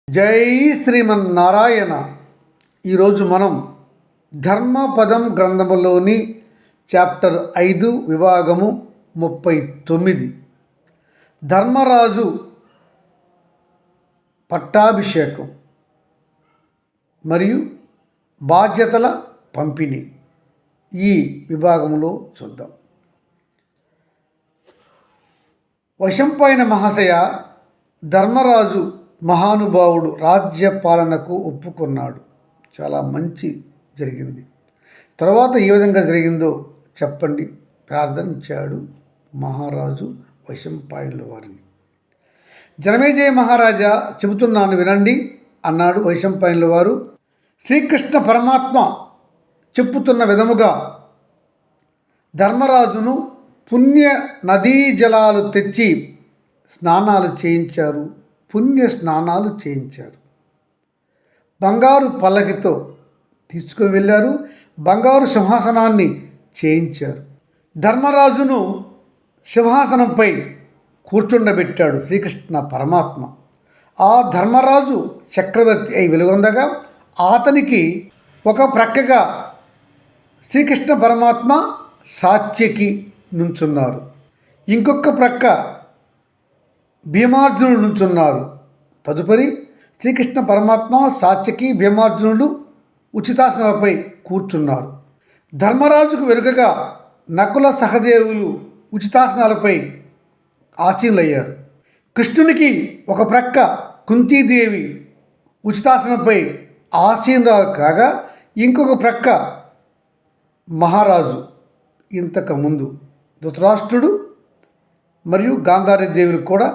జై శ్రీమన్నారాయణ. ఈరోజు మనం ధర్మపదం గ్రంథములోని చాప్టర్ 5 విభాగము 39 ధర్మరాజు పట్టాభిషేకం మరియు బాధ్యతల పంపిణీ ఈ విభాగంలో చూద్దాం. వశంపైన మహాశయ, ధర్మరాజు మహానుభావుడు రాజ్య పాలనకు ఒప్పుకున్నాడు. చాలా మంచి జరిగింది. తర్వాత ఏ విధంగా జరిగిందో చెప్పండి ప్రార్థించాడు మహారాజు వైశంపాయనుల వారిని. జనమేజయ మహారాజా, చెబుతున్నాను వినండి అన్నాడు వైశంపాయనుల వారు. శ్రీకృష్ణ పరమాత్మ చెప్పుతున్న విధముగా ధర్మరాజును పుణ్య నదీ జలాలు తెచ్చి స్నానాలు చేయించారు. పుణ్య స్నానాలు చేయించారు. బంగారు పల్లకితో తీసుకుని వెళ్ళారు. బంగారు సింహాసనాన్ని చేయించారు. ధర్మరాజును సింహాసనంపై కూర్చుండబెట్టాడు శ్రీకృష్ణ పరమాత్మ. ఆ ధర్మరాజు చక్రవర్తి అయి వెలుగొందగా అతనికి ఒక ప్రక్కగా శ్రీకృష్ణ పరమాత్మ సాత్యకి నుంచున్నారు. ఇంకొక ప్రక్క భీమార్జునుడు నుంచున్నారు. తదుపరి శ్రీకృష్ణ పరమాత్మ, సాత్యకి, భీమార్జునుడు ఉచితాసనాలపై కూర్చున్నారు. ధర్మరాజుకు వెనుకగా నకుల సహదేవులు ఉచితాసనాలపై ఆసీనులయ్యారు. కృష్ణునికి ఒక ప్రక్క కుంతీదేవి ఉచితాసనంపై ఆసీనురాలు కాగా ఇంకొక ప్రక్క మహారాజు, ఇంతకుముందు ధృతరాష్ట్రుడు మరియు గాంధారీ దేవులు కూడా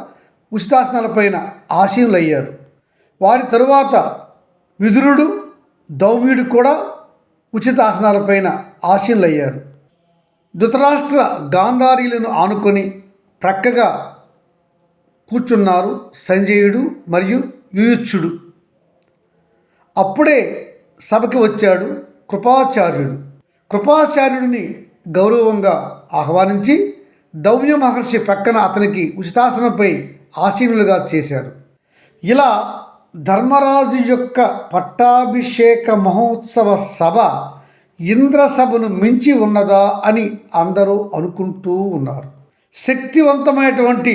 ఉచితాసనాలపైన ఆసీనులయ్యారు. వారి తరువాత విదురుడు, దౌమ్యుడు కూడా ఉచితాసనాలపైన ఆసీనులయ్యారు. ధృతరాష్ట్ర గాంధారీలను ఆనుకొని ప్రక్కగా కూర్చున్నారు సంజయుడు మరియు యుయుత్సుడు. అప్పుడే సభకి వచ్చాడు కృపాచార్యుడు. కృపాచార్యుడిని గౌరవంగా ఆహ్వానించి దౌమ్య మహర్షి ప్రక్కన అతనికి ఉచితాసనంపై ఆసీనులుగా చేశారు. ఇలా ధర్మరాజు యొక్క పట్టాభిషేక మహోత్సవ సభ ఇంద్రసభను మించి ఉన్నదా అని అందరూ అనుకుంటూ ఉన్నారు. శక్తివంతమైనటువంటి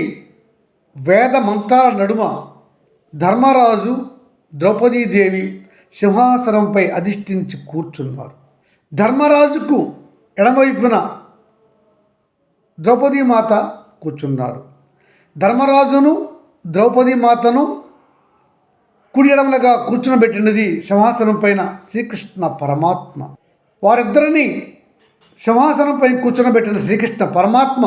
వేద మంత్రాల నడుమ ధర్మరాజు, ద్రౌపదీదేవి సింహాసనంపై అధిష్ఠించి కూర్చున్నారు. ధర్మరాజుకు ఎడమవైపున ద్రౌపదీమాత కూర్చున్నారు. ధర్మరాజును, ద్రౌపదీమాతను కుడి ఎడమలుగా కూర్చునబెట్టినది సింహాసనం పైన శ్రీకృష్ణ పరమాత్మ. వారిద్దరిని సింహాసనంపై కూర్చునబెట్టిన శ్రీకృష్ణ పరమాత్మ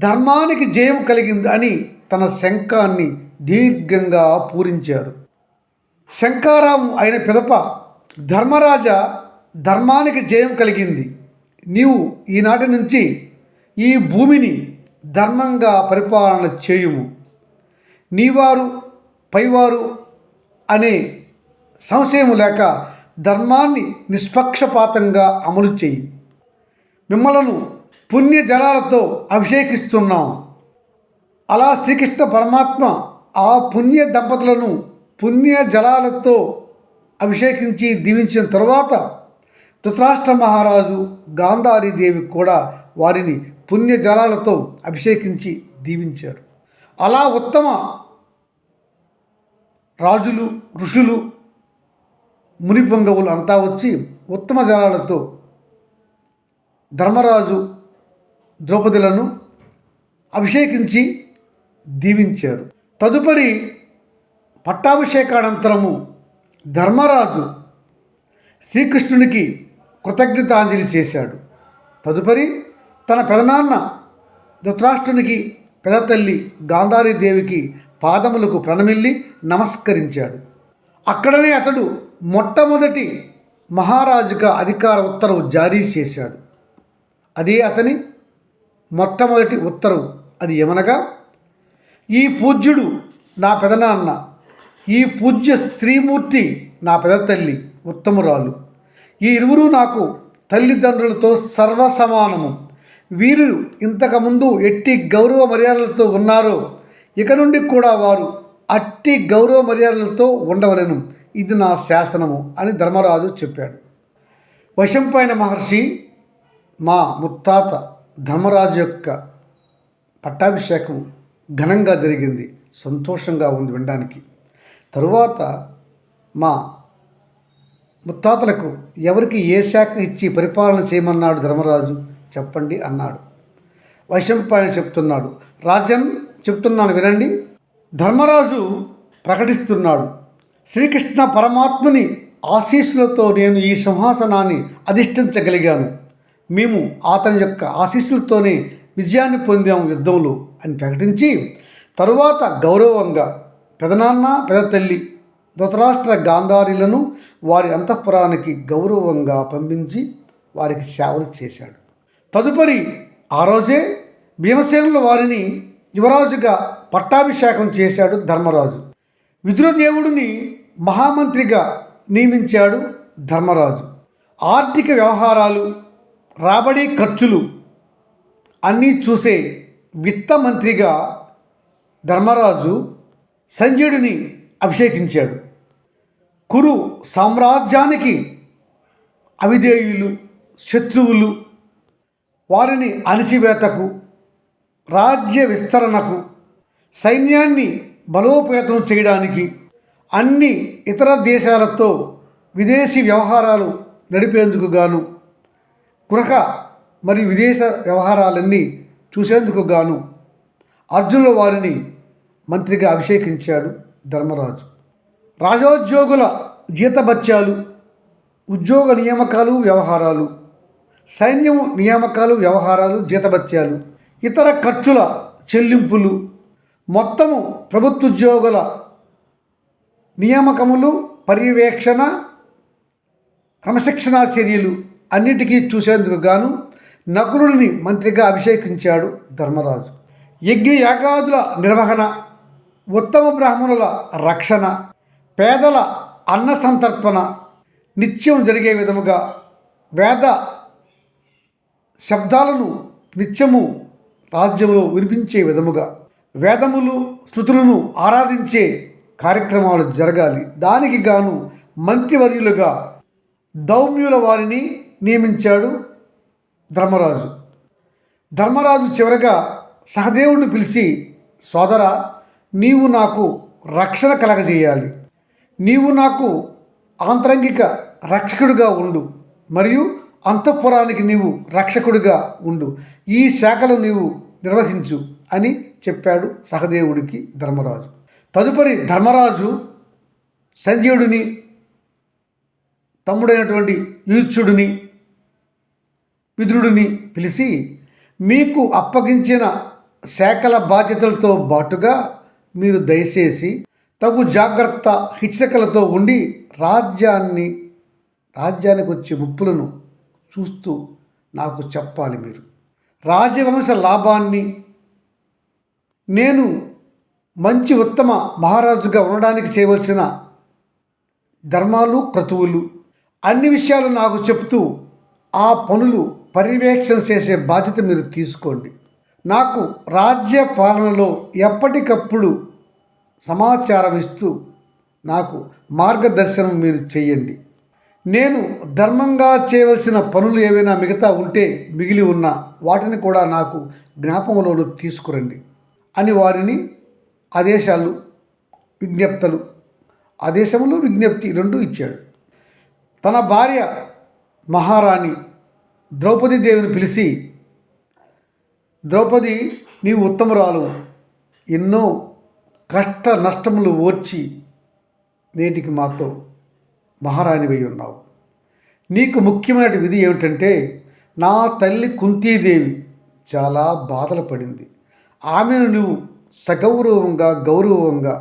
ధర్మానికి జయం కలిగింది అని తన శంఖాన్ని దీర్ఘంగా పూరించారు. శంఖారావం అయిన పిదప, ధర్మరాజ, ధర్మానికి జయం కలిగింది. నీవు ఈనాటి నుంచి ఈ భూమిని ధర్మంగా పరిపాలన చేయుము. నీవారు పైవారు అనే సంశయం లేక ధర్మాన్ని నిష్పక్షపాతంగా అమలు చేయి. మిమ్మలను పుణ్య జలాలతో అభిషేకిస్తున్నాం. అలా శ్రీకృష్ణ పరమాత్మ ఆ పుణ్య దంపతులను పుణ్య జలాలతో అభిషేకించి దీవించిన తరువాత ధృతరాష్ట్ర మహారాజు, గాంధారీ దేవి కూడా వారిని పుణ్య జలాలతో అభిషేకించి దీవించారు. అలా ఉత్తమ రాజులు, ఋషులు, మునిపొంగవులు అంతా వచ్చి ఉత్తమ జలాలతో ధర్మరాజు, ద్రౌపదులను అభిషేకించి దీవించారు. తదుపరి పట్టాభిషేకానంతరము ధర్మరాజు శ్రీకృష్ణునికి కృతజ్ఞతాంజలి చేశాడు. తదుపరి తన పెదనాన్న ధృతరాష్ట్రునికి, పెదతల్లి గాంధారీ దేవికి పాదములకు ప్రణమిల్లి నమస్కరించాడు. అక్కడనే అతడు మొట్టమొదటి మహారాజుగా అధికార ఉత్తర్వు జారీ చేశాడు. అదే అతని మొట్టమొదటి ఉత్తర్వు. అది ఏమనగా, ఈ పూజ్యుడు నా పెదనాన్న, ఈ పూజ్య స్త్రీమూర్తి నా పెదతల్లి ఉత్తమురాలు. ఈ ఇరువురు నాకు తల్లిదండ్రులతో సర్వసమానము. వీరు ఇంతకుముందు ఎట్టి గౌరవ మర్యాదలతో ఉన్నారో ఇక నుండి కూడా వారు అట్టి గౌరవ మర్యాదలతో ఉండవలెను, ఇది నా శాసనము అని ధర్మరాజు చెప్పాడు. వైశంపాయన మహర్షి మా ముత్తాత ధర్మరాజు యొక్క పట్టాభిషేకం ఘనంగా జరిగింది. సంతోషంగా ఉంది వినడానికి. తరువాత మా ముత్తాతలకు ఎవరికి ఏ శాఖ ఇచ్చి పరిపాలన చేయమన్నాడు ధర్మరాజు చెప్పండి అన్నాడు. వైశంపాయన చెప్తున్నాడు, రాజన్ చెప్తున్నాను వినండి. ధర్మరాజు ప్రకటిస్తున్నాడు, శ్రీకృష్ణ పరమాత్ముని ఆశీస్సులతో నేను ఈ సింహాసనాన్ని అధిష్ఠించగలిగాను. మేము అతని యొక్క ఆశీస్సులతోనే విజయాన్ని పొందాము యుద్ధంలో అని ప్రకటించి తరువాత గౌరవంగా పెదనాన్న పెదతల్లి ధృతరాష్ట్ర గాంధారీలను వారి అంతఃపురానికి గౌరవంగా పంపించి వారికి సేవలు చేశాడు. తదుపరి ఆ రోజే భీమసేనుల వారిని యువరాజుగా పట్టాభిషేకం చేశాడు ధర్మరాజు. విదురదేవుడిని మహామంత్రిగా నియమించాడు ధర్మరాజు. ఆర్థిక వ్యవహారాలు, రాబడి ఖర్చులు అన్నీ చూసే విత్త మంత్రిగా ధర్మరాజు సంజయుడిని అభిషేకించాడు. కురు సామ్రాజ్యానికి అవిధేయులు, శత్రువులు, వారిని అణిచివేతకు, రాజ్య విస్తరణకు, సైన్యాన్ని బలోపేతం చేయడానికి, అన్ని ఇతర దేశాలతో విదేశీ వ్యవహారాలు నడిపేందుకు గాను, గృహ మరియు విదేశ వ్యవహారాలన్నీ చూసేందుకు గాను అర్జునుల వారిని మంత్రిగా అభిషేకించాడు ధర్మరాజు. రాజోద్యోగుల జీతభత్యాలు, ఉద్యోగ నియామకాలు వ్యవహారాలు, సైన్యం నియామకాలు వ్యవహారాలు జీతభత్యాలు, ఇతర ఖర్చుల చెల్లింపులు, మొత్తము ప్రభుత్వోద్యోగుల నియామకములు, పర్యవేక్షణ, క్రమశిక్షణా చర్యలు అన్నిటికీ చూసేందుకు గాను నకులుడిని మంత్రిగా అభిషేకించాడు ధర్మరాజు. యజ్ఞ యాగాదుల నిర్వహణ, ఉత్తమ బ్రాహ్మణుల రక్షణ, పేదల అన్న సంతర్పణ నిత్యం జరిగే విధముగా, వేద శబ్దాలను నిత్యము రాజ్యంలో వినిపించే విధముగా, వేదములు శృతులను ఆరాధించే కార్యక్రమాలు జరగాలి. దానికి గాను మంత్రివర్యులుగా దౌమ్యుల వారిని నియమించాడు ధర్మరాజు. ధర్మరాజు చివరగా సహదేవుడిని పిలిచి, సోదరా, నీవు నాకు రక్షణ కలగజేయాలి. నీవు నాకు ఆంతరంగిక రక్షకుడిగా ఉండు, మరియు అంతఃపురానికి నీవు రక్షకుడిగా ఉండు. ఈ శాఖలు నీవు నిర్వహించు అని చెప్పాడు సహదేవుడికి ధర్మరాజు. తదుపరి ధర్మరాజు సంజయుడిని, తమ్ముడైనటువంటి యూత్సుడిని, విదురుడిని పిలిచి, మీకు అప్పగించిన శాఖల బాధ్యతలతో బాటుగా మీరు దయచేసి తగు జాగ్రత్త హెచ్చరికలతో ఉండి రాజ్యానికి వచ్చే ముప్పులను చూస్తూ నాకు చెప్పాలి. మీరు రాజవంశ లాభాన్ని, నేను మంచి ఉత్తమ మహారాజుగా ఉండడానికి చేయవలసిన ధర్మాలు, క్రతువులు అన్ని విషయాలు నాకు చెప్తూ ఆ పనులు పర్యవేక్షణ చేసే బాధ్యత మీరు తీసుకోండి. నాకు రాజ్య పాలనలో ఎప్పటికప్పుడు సమాచారం ఇస్తూ నాకు మార్గదర్శనం మీరు చేయండి. నేను ధర్మంగా చేయవలసిన పనులు ఏవైనా మిగతా ఉంటే మిగిలి ఉన్న వాటిని కూడా నాకు జ్ఞాపకంలోకి తీసుకురండి అని వారిని ఆదేశములు విజ్ఞప్తి రెండూ ఇచ్చాడు. తన భార్య మహారాణి ద్రౌపదీదేవిని పిలిచి, ద్రౌపది, నీవు ఉత్తమురాలు, ఎన్నో కష్ట నష్టములు ఓర్చి నేటికి మాతో మహారాణివై ఉన్నావు. నీకు ముఖ్యమైన విధి ఏమిటంటే, నా తల్లి కుంతీదేవి చాలా బాధలు పడింది. ఆమెను నువ్వు గౌరవంగా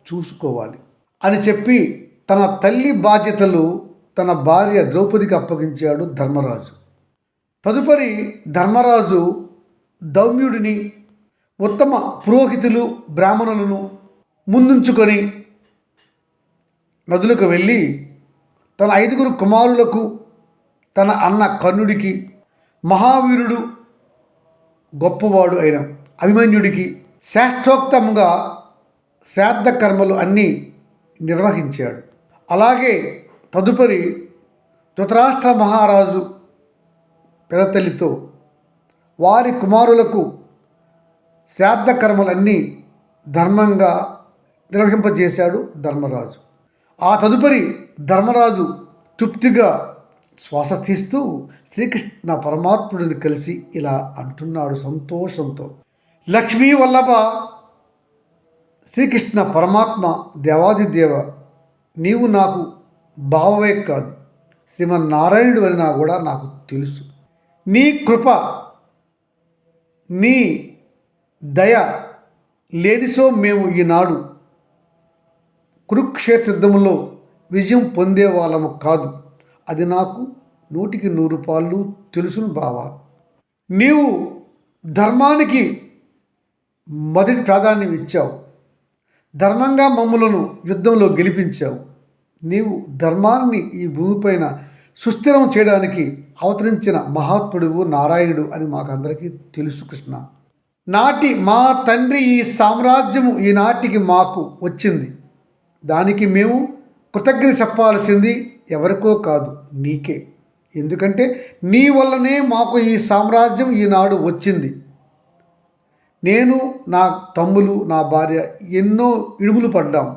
చూసుకోవాలి అని చెప్పి తన తల్లి బాధ్యతలు తన భార్య ద్రౌపదికి అప్పగించాడు ధర్మరాజు. తదుపరి ధర్మరాజు దౌమ్యుడిని, ఉత్తమ పురోహితులు, బ్రాహ్మణులను ముందుంచుకొని నదులకు వెళ్ళి తన 5 కుమారులకు, తన అన్న కర్ణుడికి, మహావీరుడు గొప్పవాడు అయిన అభిమన్యుడికి శాస్త్రోక్తంగా శ్రాద్ధ కర్మలు అన్నీ నిర్వహించాడు. అలాగే తదుపరి ధృతరాష్ట్ర మహారాజు పెదతల్లితో వారి కుమారులకు శ్రాద్ధ కర్మలన్నీ ధర్మంగా నిర్వహింపజేశాడు ధర్మరాజు. ఆ తదుపరి ధర్మరాజు తృప్తిగా శ్వాస తీస్తూ శ్రీకృష్ణ పరమాత్ముడిని కలిసి ఇలా అంటున్నాడు సంతోషంతో. లక్ష్మీ వల్లభ శ్రీకృష్ణ పరమాత్మ దేవాదిదేవ, నీవు నాకు బావవే కాదు, శ్రీమన్నారాయణుడు అని కూడా నాకు తెలుసు. నీ కృప, నీ దయ లేనిసో మేము ఈనాడు కురుక్షేత్ర యుద్ధంలో విజయం పొందేవాళ్ళము కాదు. అది నాకు 100% తెలుసును బావా. నీవు ధర్మానికి మొదటి ప్రాధాన్యం ఇచ్చావు. ధర్మంగా మమ్ములను యుద్ధంలో గెలిపించావు. నీవు ధర్మాన్ని ఈ భూమిపైన సుస్థిరం చేయడానికి అవతరించిన మహాత్ముడువు నారాయణుడు అని మాకందరికీ తెలుసు కృష్ణ. నాటి మా తండ్రి ఈ సామ్రాజ్యము ఈనాటికి మాకు వచ్చింది. దానికి మేము కృతజ్ఞత చెప్పాల్సింది ఎవరికో కాదు, నీకే. ఎందుకంటే నీ వల్లనే మాకు ఈ సామ్రాజ్యం ఈనాడు వచ్చింది. నేను, నా తమ్ములు, నా భార్య ఎన్నో ఇడుములు పడ్డాం.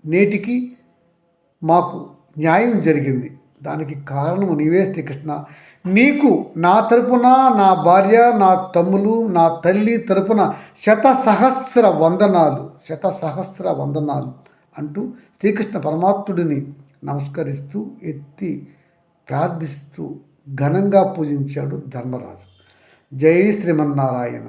నేటికి మాకు న్యాయం జరిగింది. దానికి కారణము నీవే శ్రీకృష్ణ. నీకు నా తరపున, నా భార్య, నా తమ్ములు, నా తల్లి తరపున శతసహస్ర వందనాలు అంటూ శ్రీకృష్ణ పరమాత్ముడిని నమస్కరిస్తూ ఎత్తి ప్రార్థిస్తూ ఘనంగా పూజించాడు ధర్మరాజు. జై శ్రీమన్నారాయణ.